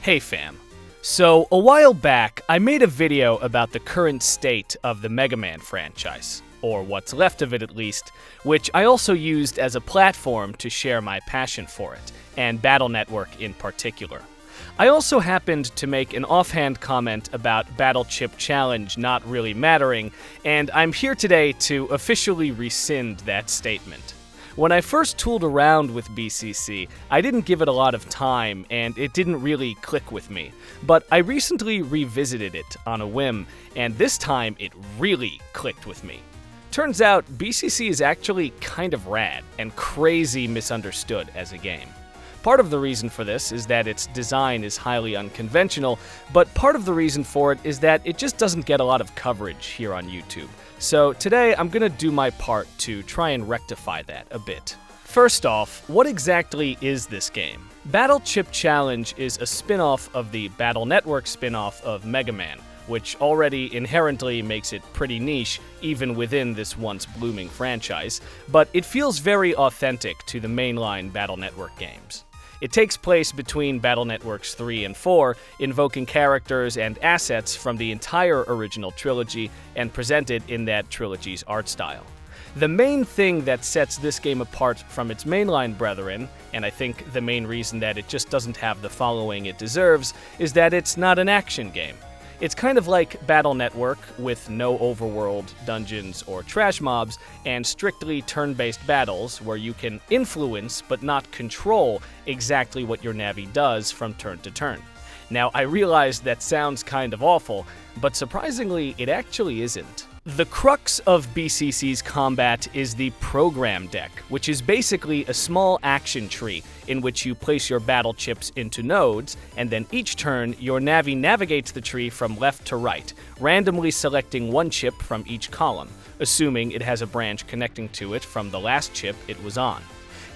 Hey fam. So, a while back, I made a video about the current state of the Megaman franchise, or what's left of it at least, which I also used as a platform to share my passion for it, and Battle Network in particular. I also happened to make an offhand comment about Battle Chip Challenge not really mattering, and I'm here today to officially rescind that statement. When I first tooled around with BCC, I didn't give it a lot of time, and it didn't really click with me. But I recently revisited it on a whim, and this time it really clicked with me. Turns out, BCC is actually kind of rad, and crazy misunderstood as a game. Part of the reason for this is that its design is highly unconventional, but part of the reason for it is that it just doesn't get a lot of coverage here on YouTube. So today I'm gonna do my part to try and rectify that a bit. First off, what exactly is this game? Battle Chip Challenge is a spin-off of the Battle Network spin-off of Megaman, which already inherently makes it pretty niche even within this once blooming franchise, but it feels very authentic to the mainline Battle Network games. It takes place between Battle Networks 3 and 4, invoking characters and assets from the entire original trilogy and presented in that trilogy's art style. The main thing that sets this game apart from its mainline brethren, and I think the main reason that it just doesn't have the following it deserves, is that it's not an action game. It's kind of like Battle Network, with no overworld, dungeons, or trash mobs, and strictly turn-based battles where you can influence but not control exactly what your Navi does from turn to turn. Now, I realize that sounds kind of awful, but surprisingly, it actually isn't. The crux of BCC's combat is the program deck, which is basically a small action tree in which you place your battle chips into nodes, and then each turn, your Navi navigates the tree from left to right, randomly selecting one chip from each column, assuming it has a branch connecting to it from the last chip it was on.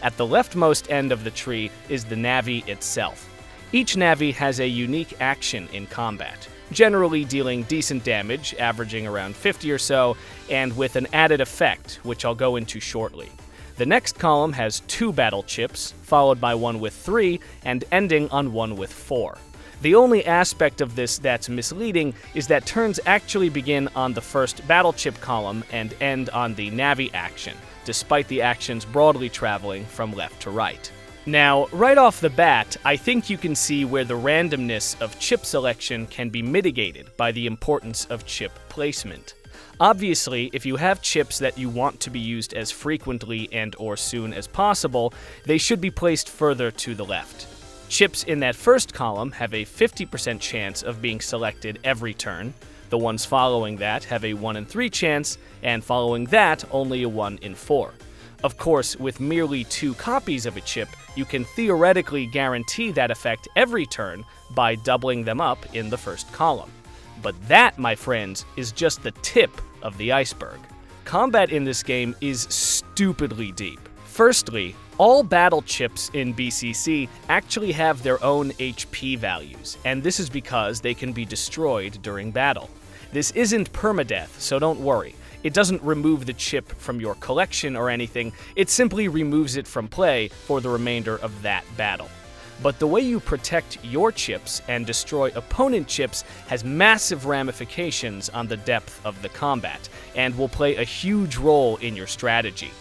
At the leftmost end of the tree is the Navi itself. Each Navi has a unique action in combat, generally dealing decent damage, averaging around 50 or so, and with an added effect, which I'll go into shortly. The next column has 2 battle chips, followed by one with 3, and ending on one with 4. The only aspect of this that's misleading is that turns actually begin on the first battle chip column and end on the Navi action, despite the actions broadly traveling from left to right. Now, right off the bat, I think you can see where the randomness of chip selection can be mitigated by the importance of chip placement. Obviously, if you have chips that you want to be used as frequently and/or soon as possible, they should be placed further to the left. Chips in that first column have a 50% chance of being selected every turn. The ones following that have a 1 in 3 chance, and following that, only a 1 in 4. Of course, with merely 2 copies of a chip, you can theoretically guarantee that effect every turn by doubling them up in the first column. But that, my friends, is just the tip of the iceberg. Combat in this game is stupidly deep. Firstly, all battle chips in BCC actually have their own HP values, and this is because they can be destroyed during battle. This isn't permadeath, so don't worry. It doesn't remove the chip from your collection or anything, it simply removes it from play for the remainder of that battle. But the way you protect your chips and destroy opponent chips has massive ramifications on the depth of the combat, and will play a huge role in your strategy.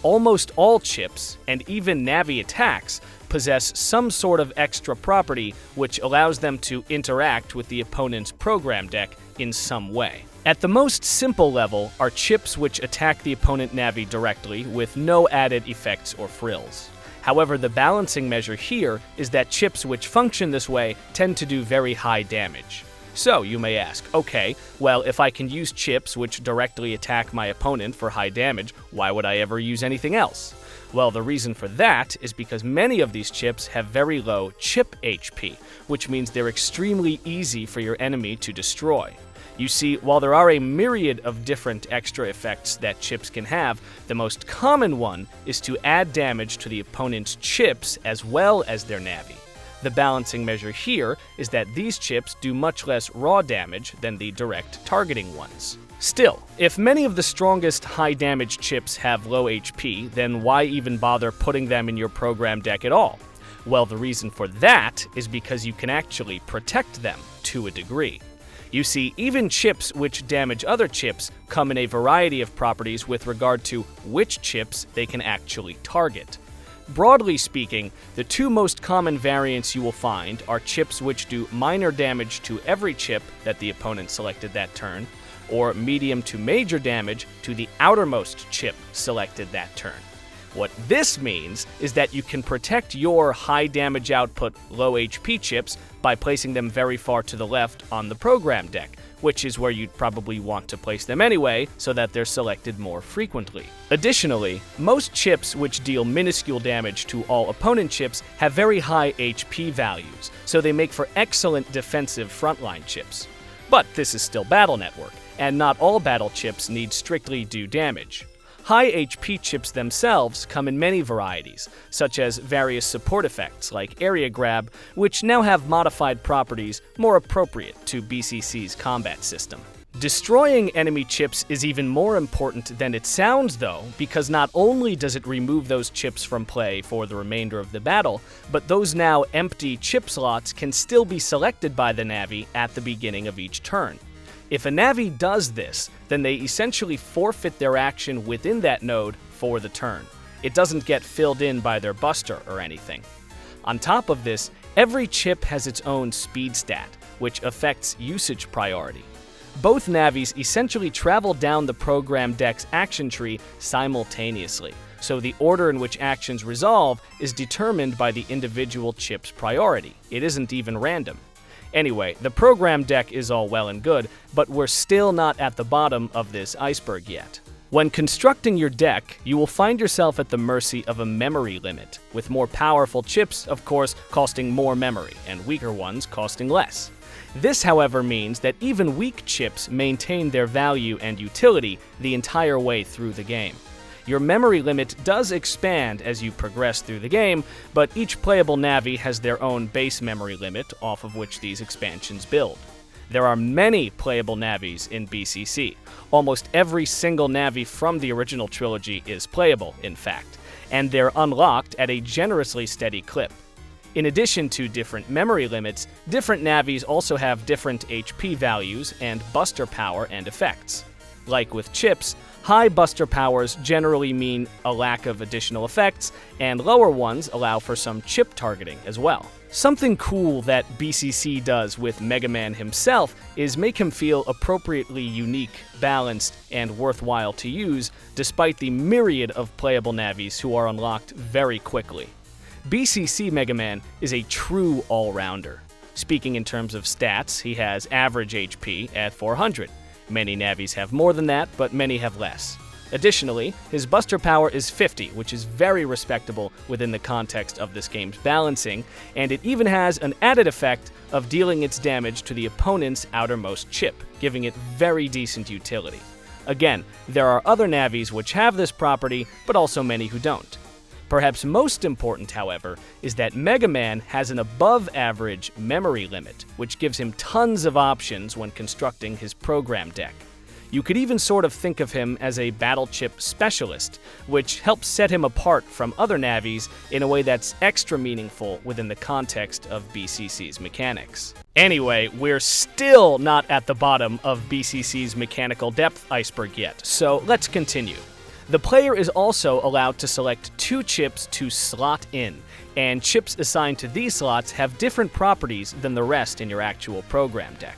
Almost all chips, and even Navi attacks, possess some sort of extra property which allows them to interact with the opponent's program deck in some way. At the most simple level are chips which attack the opponent Navi directly with no added effects or frills. However, the balancing measure here is that chips which function this way tend to do very high damage. So, you may ask, okay, well, if I can use chips which directly attack my opponent for high damage, why would I ever use anything else? Well, the reason for that is because many of these chips have very low chip HP, which means they're extremely easy for your enemy to destroy. You see, while there are a myriad of different extra effects that chips can have, the most common one is to add damage to the opponent's chips as well as their Navi. The balancing measure here is that these chips do much less raw damage than the direct targeting ones. Still, if many of the strongest high-damage chips have low HP, then why even bother putting them in your program deck at all? Well, the reason for that is because you can actually protect them to a degree. You see, even chips which damage other chips come in a variety of properties with regard to which chips they can actually target. Broadly speaking, the two most common variants you will find are chips which do minor damage to every chip that the opponent selected that turn, or medium to major damage to the outermost chip selected that turn. What this means is that you can protect your high damage output, low HP chips by placing them very far to the left on the program deck, which is where you'd probably want to place them anyway, so that they're selected more frequently. Additionally, most chips which deal minuscule damage to all opponent chips have very high HP values, so they make for excellent defensive frontline chips. But this is still Battle Network, and not all battle chips need strictly do damage. High HP chips themselves come in many varieties, such as various support effects like Area Grab, which now have modified properties more appropriate to BCC's combat system. Destroying enemy chips is even more important than it sounds, though, because not only does it remove those chips from play for the remainder of the battle, but those now empty chip slots can still be selected by the Navi at the beginning of each turn. If a Navi does this, then they essentially forfeit their action within that node for the turn. It doesn't get filled in by their buster or anything. On top of this, every chip has its own speed stat, which affects usage priority. Both Navis essentially travel down the program deck's action tree simultaneously, so the order in which actions resolve is determined by the individual chip's priority. It isn't even random. Anyway, the program deck is all well and good, but we're still not at the bottom of this iceberg yet. When constructing your deck, you will find yourself at the mercy of a memory limit, with more powerful chips, of course, costing more memory, and weaker ones costing less. This, however, means that even weak chips maintain their value and utility the entire way through the game. Your memory limit does expand as you progress through the game, but each playable Navi has their own base memory limit off of which these expansions build. There are many playable Navis in BCC. Almost every single Navi from the original trilogy is playable, in fact, and they're unlocked at a generously steady clip. In addition to different memory limits, different Navis also have different HP values and buster power and effects. Like with chips, high buster powers generally mean a lack of additional effects, and lower ones allow for some chip targeting as well. Something cool that BCC does with Megaman himself is make him feel appropriately unique, balanced, and worthwhile to use, despite the myriad of playable Navis who are unlocked very quickly. BCC Megaman is a true all-rounder. Speaking in terms of stats, he has average HP at 400. Many Navis have more than that, but many have less. Additionally, his buster power is 50, which is very respectable within the context of this game's balancing, and it even has an added effect of dealing its damage to the opponent's outermost chip, giving it very decent utility. Again, there are other Navis which have this property, but also many who don't. Perhaps most important, however, is that Megaman has an above-average memory limit, which gives him tons of options when constructing his program deck. You could even sort of think of him as a battle chip specialist, which helps set him apart from other Navis in a way that's extra meaningful within the context of BCC's mechanics. Anyway, we're still not at the bottom of BCC's mechanical depth iceberg yet, so let's continue. The player is also allowed to select 2 chips to slot in, and chips assigned to these slots have different properties than the rest in your actual program deck.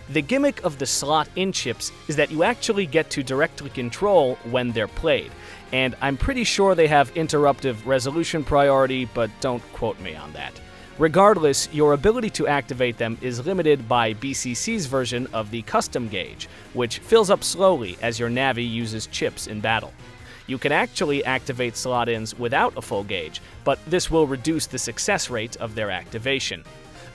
The gimmick of the slot-in chips is that you actually get to directly control when they're played, and I'm pretty sure they have interruptive resolution priority, but don't quote me on that. Regardless, your ability to activate them is limited by BCC's version of the custom gauge, which fills up slowly as your Navi uses chips in battle. You can actually activate slot-ins without a full gauge, but this will reduce the success rate of their activation.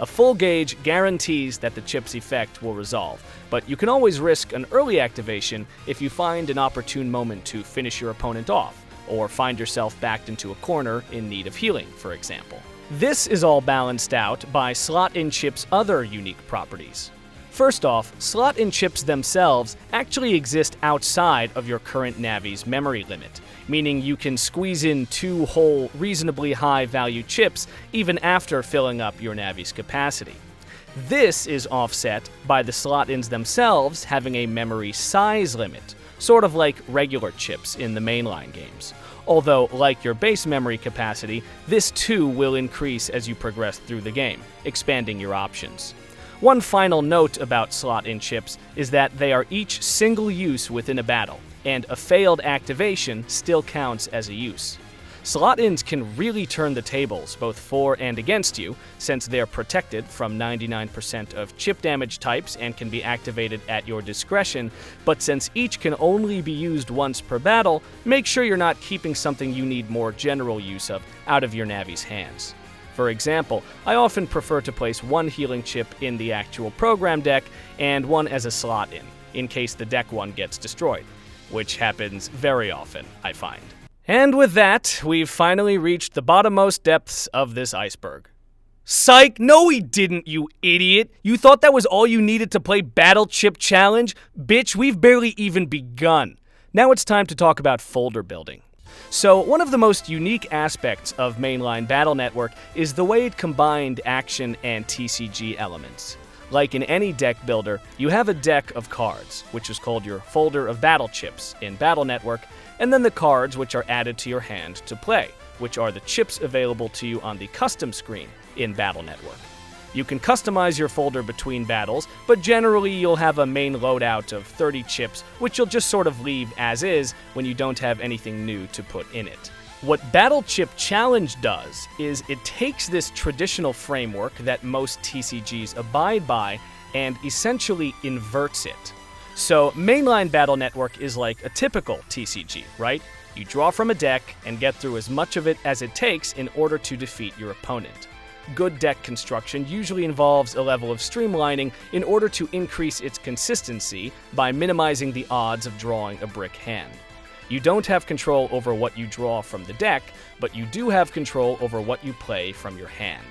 A full gauge guarantees that the chip's effect will resolve, but you can always risk an early activation if you find an opportune moment to finish your opponent off, or find yourself backed into a corner in need of healing, for example. This is all balanced out by slot-in chips' other unique properties. First off, slot-in chips themselves actually exist outside of your current Navi's memory limit, meaning you can squeeze in 2 whole, reasonably high-value chips even after filling up your Navi's capacity. This is offset by the slot-ins themselves having a memory size limit, sort of like regular chips in the mainline games. Although, like your base memory capacity, this too will increase as you progress through the game, expanding your options. One final note about slot-in chips is that they are each single use within a battle, and a failed activation still counts as a use. Slot-ins can really turn the tables, both for and against you, since they're protected from 99% of chip damage types and can be activated at your discretion, but since each can only be used once per battle, make sure you're not keeping something you need more general use of out of your Navi's hands. For example, I often prefer to place one healing chip in the actual program deck and one as a slot-in, in case the deck one gets destroyed, which happens very often, I find. And with that, we've finally reached the bottommost depths of this iceberg. Psych! No we didn't, you idiot! You thought that was all you needed to play Battle Chip Challenge? Bitch, we've barely even begun. Now it's time to talk about folder building. So, one of the most unique aspects of mainline Battle Network is the way it combined action and TCG elements. Like in any deck builder, you have a deck of cards, which is called your folder of battle chips in Battle Network, and then the cards which are added to your hand to play, which are the chips available to you on the custom screen in Battle Network. You can customize your folder between battles, but generally you'll have a main loadout of 30 chips, which you'll just sort of leave as is when you don't have anything new to put in it. What Battle Chip Challenge does is it takes this traditional framework that most TCGs abide by and essentially inverts it. So mainline Battle Network is like a typical TCG, right? You draw from a deck and get through as much of it as it takes in order to defeat your opponent. Good deck construction usually involves a level of streamlining in order to increase its consistency by minimizing the odds of drawing a brick hand. You don't have control over what you draw from the deck, but you do have control over what you play from your hand.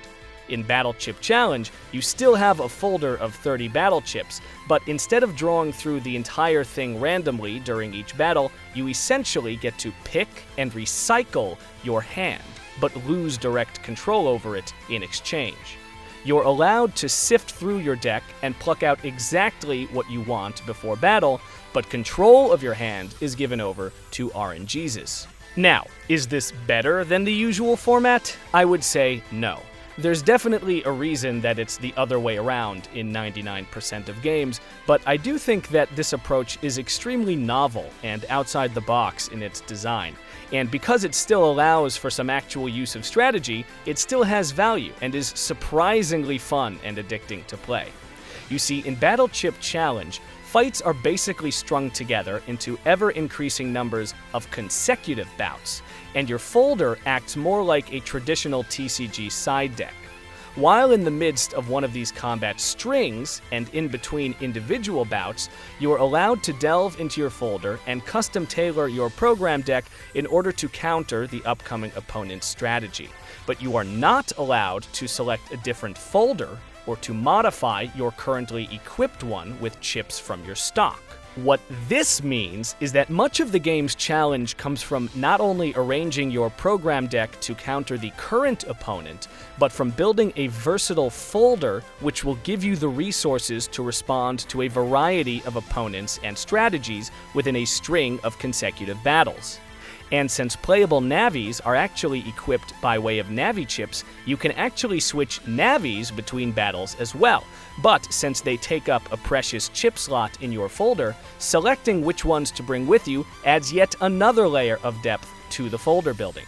In Battle Chip Challenge, you still have a folder of 30 battle chips, but instead of drawing through the entire thing randomly during each battle, you essentially get to pick and recycle your hand, but lose direct control over it in exchange. You're allowed to sift through your deck and pluck out exactly what you want before battle, but control of your hand is given over to RNGesus. Now, is this better than the usual format? I would say no. There's definitely a reason that it's the other way around in 99% of games, but I do think that this approach is extremely novel and outside the box in its design. And because it still allows for some actual use of strategy, it still has value and is surprisingly fun and addicting to play. You see, in Battle Chip Challenge, fights are basically strung together into ever-increasing numbers of consecutive bouts, and your folder acts more like a traditional TCG side deck. While in the midst of one of these combat strings, and in between individual bouts, you are allowed to delve into your folder and custom tailor your program deck in order to counter the upcoming opponent's strategy. But you are not allowed to select a different folder or to modify your currently equipped one with chips from your stock. What this means is that much of the game's challenge comes from not only arranging your program deck to counter the current opponent, but from building a versatile folder which will give you the resources to respond to a variety of opponents and strategies within a string of consecutive battles. And since playable Navis are actually equipped by way of Navi chips, you can actually switch Navis between battles as well. But since they take up a precious chip slot in your folder, selecting which ones to bring with you adds yet another layer of depth to the folder building.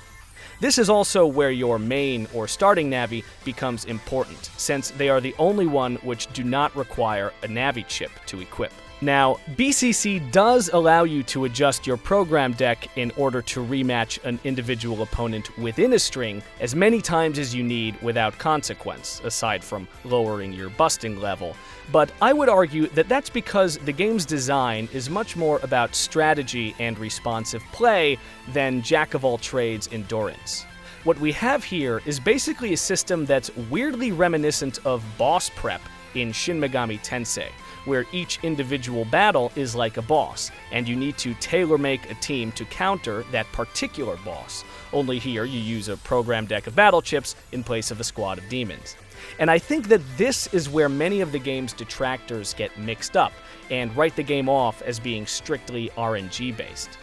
This is also where your main or starting Navi becomes important, since they are the only one which do not require a Navi chip to equip. Now, BCC does allow you to adjust your program deck in order to rematch an individual opponent within a string as many times as you need without consequence, aside from lowering your busting level. But I would argue that that's because the game's design is much more about strategy and responsive play than jack-of-all-trades endurance. What we have here is basically a system that's weirdly reminiscent of boss prep in Shin Megami Tensei, where each individual battle is like a boss, and you need to tailor-make a team to counter that particular boss. Only here you use a program deck of battle chips in place of a squad of demons. And I think that this is where many of the game's detractors get mixed up and write the game off as being strictly RNG-based.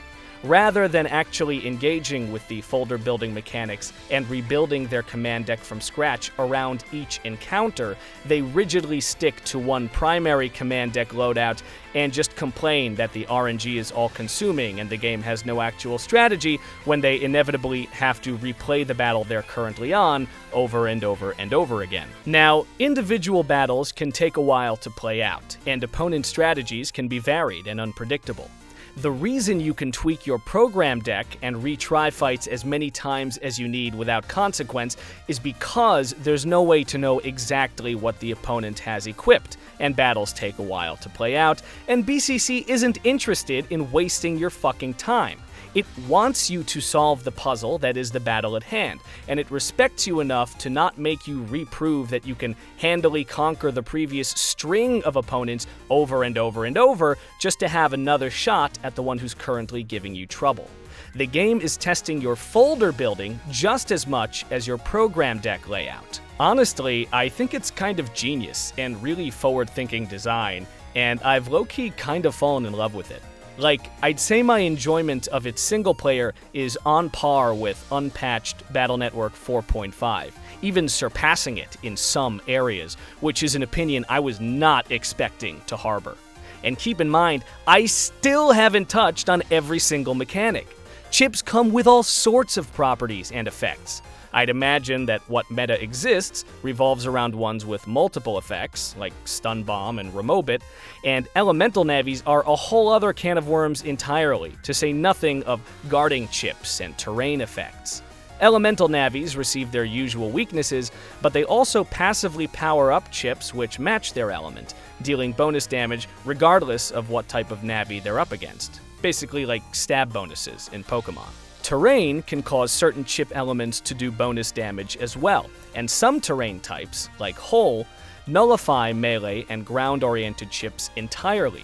Rather than actually engaging with the folder building mechanics and rebuilding their command deck from scratch around each encounter, they rigidly stick to one primary command deck loadout and just complain that the RNG is all-consuming and the game has no actual strategy when they inevitably have to replay the battle they're currently on over and over and over again. Now, individual battles can take a while to play out, and opponent strategies can be varied and unpredictable. The reason you can tweak your program deck and retry fights as many times as you need without consequence is because there's no way to know exactly what the opponent has equipped, and battles take a while to play out, and BCC isn't interested in wasting your fucking time. It wants you to solve the puzzle that is the battle at hand, and it respects you enough to not make you reprove that you can handily conquer the previous string of opponents over and over and over just to have another shot at the one who's currently giving you trouble. The game is testing your folder building just as much as your program deck layout. Honestly, I think it's kind of genius and really forward-thinking design, and I've low-key kind of fallen in love with it. Like, I'd say my enjoyment of its single player is on par with unpatched Battle Network 4.5, even surpassing it in some areas, which is an opinion I was not expecting to harbor. And keep in mind, I still haven't touched on every single mechanic. Chips come with all sorts of properties and effects. I'd imagine that what meta exists revolves around ones with multiple effects, like Stun Bomb and Remobit, and elemental navies are a whole other can of worms entirely, to say nothing of guarding chips and terrain effects. Elemental navies receive their usual weaknesses, but they also passively power up chips which match their element, dealing bonus damage regardless of what type of navi they're up against. Basically like stab bonuses in Pokemon. Terrain can cause certain chip elements to do bonus damage as well, and some terrain types, like Hole, nullify melee and ground-oriented chips entirely.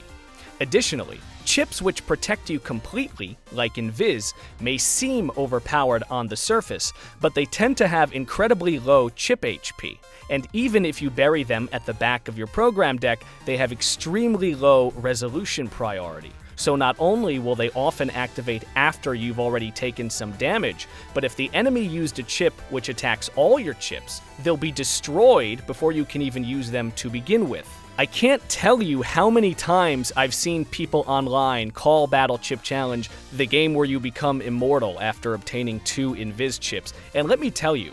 Additionally, chips which protect you completely, like Invis, may seem overpowered on the surface, but they tend to have incredibly low chip HP, and even if you bury them at the back of your program deck, they have extremely low resolution priority. So not only will they often activate after you've already taken some damage, but if the enemy used a chip which attacks all your chips, they'll be destroyed before you can even use them to begin with. I can't tell you how many times I've seen people online call Battle Chip Challenge the game where you become immortal after obtaining 2 Invis chips, and let me tell you,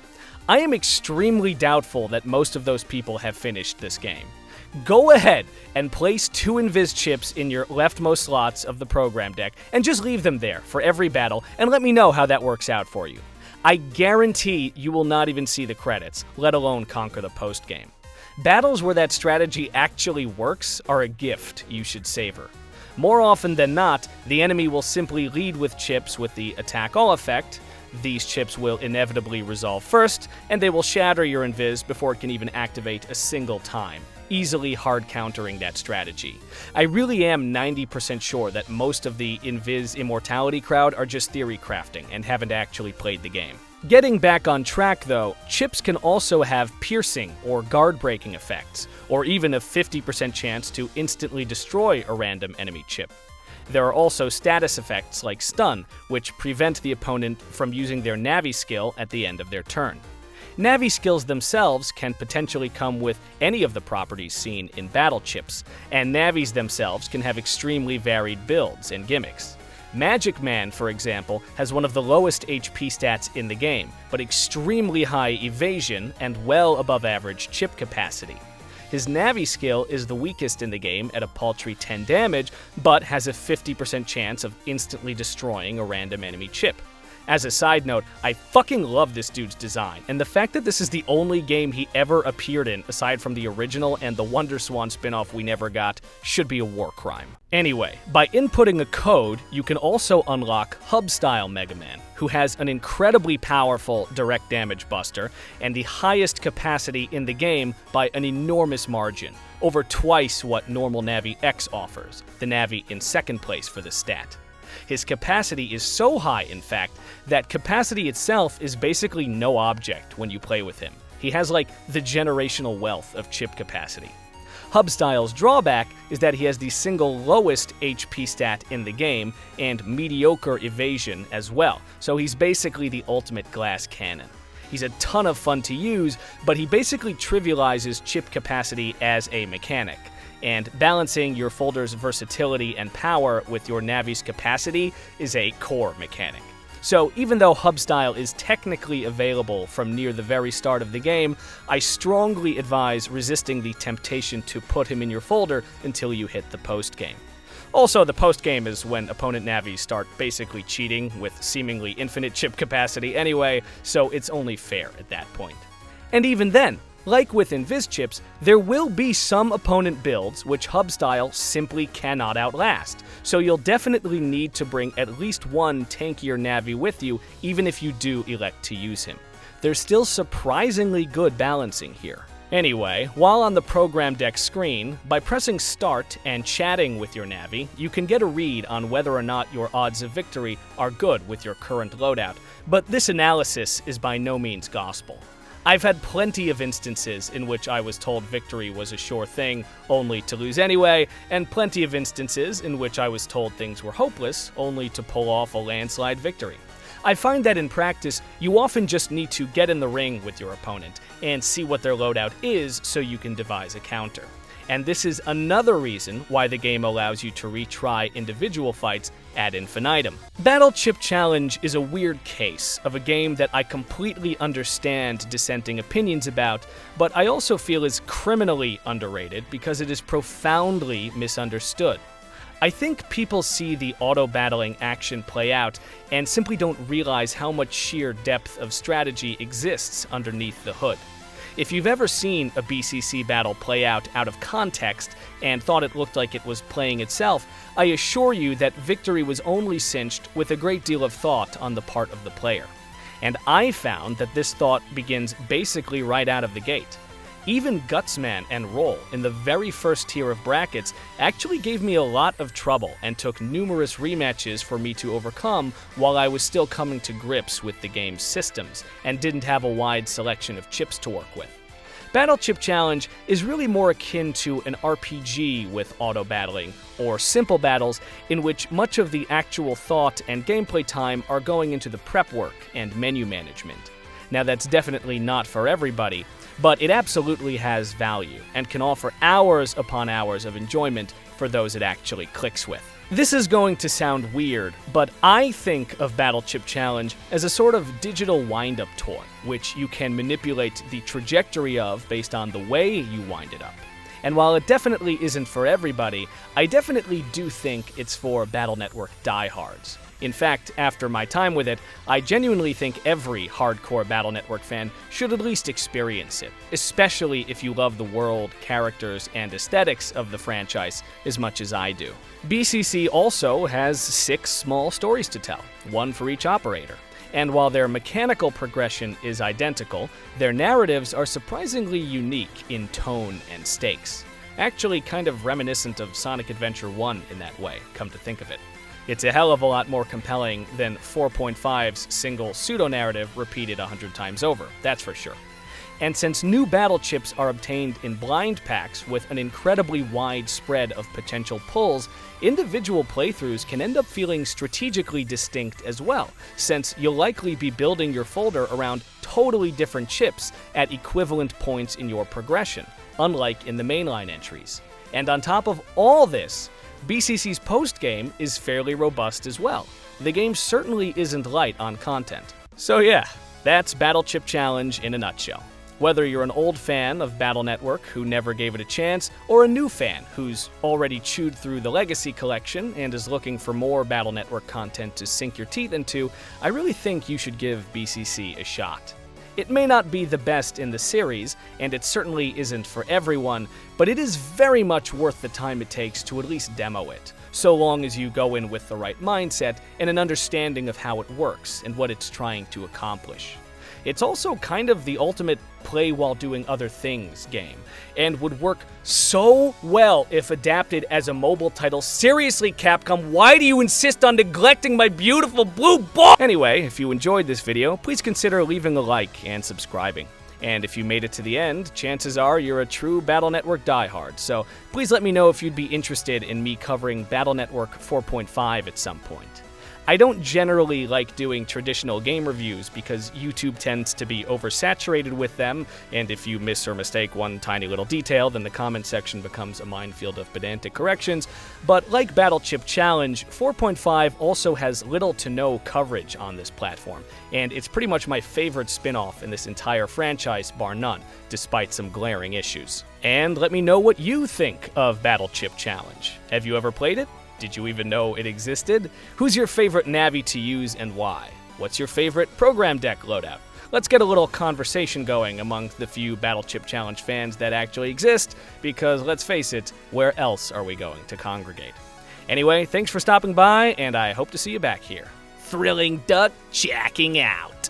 I am extremely doubtful that most of those people have finished this game. Go ahead and place 2 Invis chips in your leftmost slots of the program deck and just leave them there for every battle and let me know how that works out for you. I guarantee you will not even see the credits, let alone conquer the post-game. Battles where that strategy actually works are a gift you should savor. More often than not, the enemy will simply lead with chips with the attack all effect. These chips will inevitably resolve first, and they will shatter your Invis before it can even activate a single time, easily hard countering that strategy. I really am 90% sure that most of the Invis immortality crowd are just theory crafting and haven't actually played the game. Getting back on track though, chips can also have piercing or guard breaking effects, or even a 50% chance to instantly destroy a random enemy chip. There are also status effects like stun, which prevent the opponent from using their Navi skill at the end of their turn. Navi skills themselves can potentially come with any of the properties seen in battle chips, and Navis themselves can have extremely varied builds and gimmicks. Magic Man, for example, has one of the lowest HP stats in the game, but extremely high evasion and well above average chip capacity. His Navi skill is the weakest in the game at a paltry 10 damage, but has a 50% chance of instantly destroying a random enemy chip. As a side note, I fucking love this dude's design, and the fact that this is the only game he ever appeared in, aside from the original and the WonderSwan spin-off we never got, should be a war crime. Anyway, by inputting a code, you can also unlock Hub Style Megaman, who has an incredibly powerful direct damage buster and the highest capacity in the game by an enormous margin, over twice what normal Navi X offers, the Navi in second place for the stat. His capacity is so high, in fact, that capacity itself is basically no object when you play with him. He has like the generational wealth of chip capacity. Hub Style's drawback is that he has the single lowest HP stat in the game and mediocre evasion as well, so he's basically the ultimate glass cannon. He's a ton of fun to use, but he basically trivializes chip capacity as a mechanic. And balancing your folder's versatility and power with your Navi's capacity is a core mechanic. So even though Hub Style is technically available from near the very start of the game, I strongly advise resisting the temptation to put him in your folder until you hit the post-game. Also, the post-game is when opponent Navis start basically cheating with seemingly infinite chip capacity anyway, so it's only fair at that point. And even then, like with Invis chips, there will be some opponent builds which Hub Style simply cannot outlast, so you'll definitely need to bring at least one tankier Navi with you even if you do elect to use him. There's still surprisingly good balancing here. Anyway, while on the program deck screen, by pressing Start and chatting with your Navi, you can get a read on whether or not your odds of victory are good with your current loadout, but this analysis is by no means gospel. I've had plenty of instances in which I was told victory was a sure thing, only to lose anyway, and plenty of instances in which I was told things were hopeless, only to pull off a landslide victory. I find that in practice, you often just need to get in the ring with your opponent and see what their loadout is so you can devise a counter. And this is another reason why the game allows you to retry individual fights ad infinitum. Battle Chip Challenge is a weird case of a game that I completely understand dissenting opinions about, but I also feel is criminally underrated because it is profoundly misunderstood. I think people see the auto-battling action play out and simply don't realize how much sheer depth of strategy exists underneath the hood. If you've ever seen a BCC battle play out of context and thought it looked like it was playing itself, I assure you that victory was only cinched with a great deal of thought on the part of the player. And I found that this thought begins basically right out of the gate. Even Gutsman and Roll in the very first tier of brackets actually gave me a lot of trouble and took numerous rematches for me to overcome while I was still coming to grips with the game's systems and didn't have a wide selection of chips to work with. Battle Chip Challenge is really more akin to an RPG with auto-battling, or simple battles in which much of the actual thought and gameplay time are going into the prep work and menu management. Now that's definitely not for everybody, but it absolutely has value and can offer hours upon hours of enjoyment for those it actually clicks with. This is going to sound weird, but I think of Battle Chip Challenge as a sort of digital wind-up toy, which you can manipulate the trajectory of based on the way you wind it up. And while it definitely isn't for everybody, I definitely do think it's for Battle Network diehards. In fact, after my time with it, I genuinely think every hardcore Battle Network fan should at least experience it, especially if you love the world, characters, and aesthetics of the franchise as much as I do. BCC also has 6 small stories to tell, one for each operator. And while their mechanical progression is identical, their narratives are surprisingly unique in tone and stakes. Actually kind of reminiscent of Sonic Adventure 1 in that way, come to think of it. It's a hell of a lot more compelling than 4.5's single pseudo-narrative repeated 100 times over, that's for sure. And since new battle chips are obtained in blind packs with an incredibly wide spread of potential pulls, individual playthroughs can end up feeling strategically distinct as well, since you'll likely be building your folder around totally different chips at equivalent points in your progression, unlike in the mainline entries. And on top of all this, BCC's post-game is fairly robust as well. The game certainly isn't light on content. So yeah, that's Battle Chip Challenge in a nutshell. Whether you're an old fan of Battle Network who never gave it a chance, or a new fan who's already chewed through the Legacy collection and is looking for more Battle Network content to sink your teeth into, I really think you should give BCC a shot. It may not be the best in the series, and it certainly isn't for everyone, but it is very much worth the time it takes to at least demo it, so long as you go in with the right mindset and an understanding of how it works and what it's trying to accomplish. It's also kind of the ultimate play while doing other things game, and would work so well if adapted as a mobile title. Seriously, Capcom, why do you insist on neglecting my beautiful blue ball? Anyway, if you enjoyed this video, please consider leaving a like and subscribing. And if you made it to the end, chances are you're a true Battle Network diehard, so please let me know if you'd be interested in me covering Battle Network 4.5 at some point. I don't generally like doing traditional game reviews because YouTube tends to be oversaturated with them, and if you miss or mistake one tiny little detail, then the comment section becomes a minefield of pedantic corrections. But like Battle Chip Challenge, 4.5 also has little to no coverage on this platform, and it's pretty much my favorite spin-off in this entire franchise, bar none, despite some glaring issues. And let me know what you think of Battle Chip Challenge. Have you ever played it? Did you even know it existed? Who's your favorite Navi to use and why? What's your favorite program deck loadout? Let's get a little conversation going among the few Battle Chip Challenge fans that actually exist, because let's face it, where else are we going to congregate? Anyway, thanks for stopping by, and I hope to see you back here. Thrilling Duck checking out.